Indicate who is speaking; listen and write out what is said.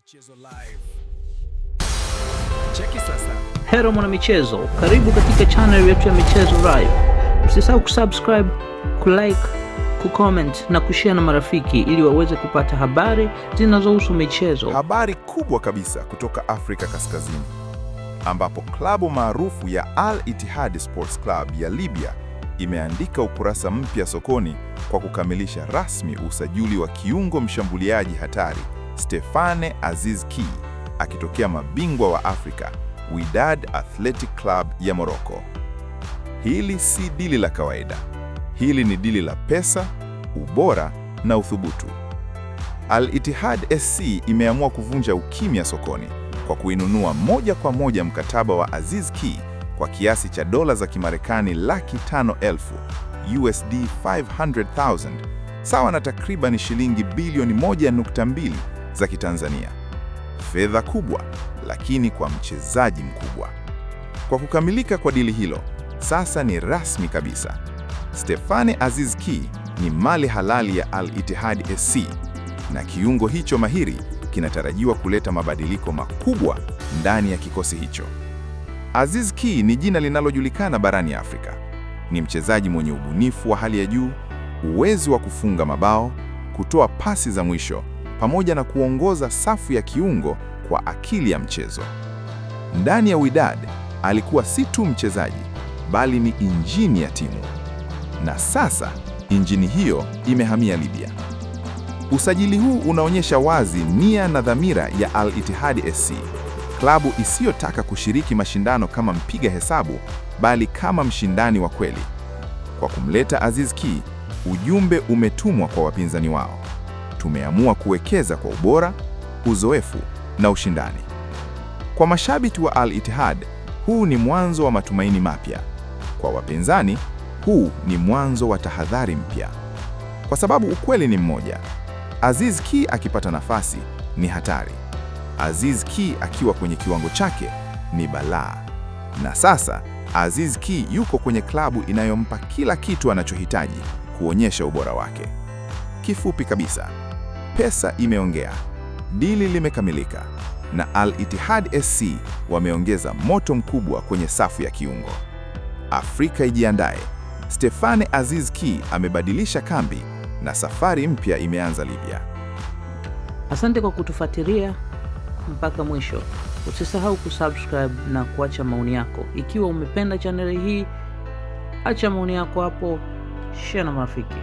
Speaker 1: Michezo live. Cheki sasa.
Speaker 2: Hello mwana michezo, karibu katika channel yetu ya Michezo Live. Usisahau kusubscribe, kulike, kucomment na kushare na marafiki ili waweze kupata habari zinazohusu michezo.
Speaker 3: Habari kubwa kabisa kutoka Afrika Kaskazini, ambapo klabu maarufu ya Al Ittihad Sports Club ya Libya imeandika ukurasa mpya sokoni kwa kukamilisha rasmi usajili wa kiungo mshambuliaji hatari Stephane Aziz Ki akitokea mabingwa wa Afrika Wydad Athletic Club ya Morocco. Hili si dili la kawaida. Hili ni dili la pesa, ubora na uthubutu. Al Ittihad SC imeamua kuvunja ukimya sokoni kwa kuinunua moja kwa moja mkataba wa Aziz Ki kwa kiasi cha dola za Kimarekani $500,000 USD 500,000 sawa na takriban shilingi bilioni 1.2 za Kitanzania. Fedha kubwa, lakini kwa mchezaji mkubwa. Kwa kukamilika kwa dili hilo, sasa ni rasmi kabisa. Stephane Aziz Ki ni mali halali ya Al Ittihad SC, na kiungo hicho mahiri kinatarajiwa kuleta mabadiliko makubwa ndani ya kikosi hicho. Aziz Ki ni jina linalojulikana barani Afrika. Ni mchezaji mwenye ubunifu wa hali ya juu, uwezo wa kufunga mabao, kutoa pasi za mwisho, pamoja na kuongoza safu ya kiungo kwa akili ya mchezo. Ndani ya Wydad alikuwa si tu mchezaji, bali ni injini ya timu. Na sasa injini hiyo imehamia Libya. Usajili huu unaonyesha wazi nia na dhamira ya Al Ittihad SC, klabu isiyotaka kushiriki mashindano kama mpiga hesabu, bali kama mshindani wa kweli. Kwa kumleta Aziz Ki, ujumbe umetumwa kwa wapinzani wao: tumeamua kuwekeza kwa ubora, uzoefu na ushindani. Kwa mashabiki wa Al Ittihad, huu ni mwanzo wa matumaini mapya. Kwa wapinzani, huu ni mwanzo wa tahadhari mpya. Kwa sababu ukweli ni mmoja: Aziz Ki akipata nafasi ni hatari. Aziz Ki akiwa kwenye kiwango chake ni balaa. Na sasa Aziz Ki yuko kwenye klabu inayompa kila kitu anachohitaji kuonyesha ubora wake. Kifupi kabisa, pesa imeongea, dili limekamilika, na Al Ittihad SC wameongeza moto mkubwa kwenye safu ya kiungo. Afrika ijiandae. Stephane Aziz Ki amebadilisha kambi na safari mpya imeanza Libya.
Speaker 2: Asante kwa kutufuatilia mpaka mwisho. Usisahau kusubscribe na kuacha maoni yako. Ikiwa umependa chaneli hii, acha maoni yako hapo, share na marafiki.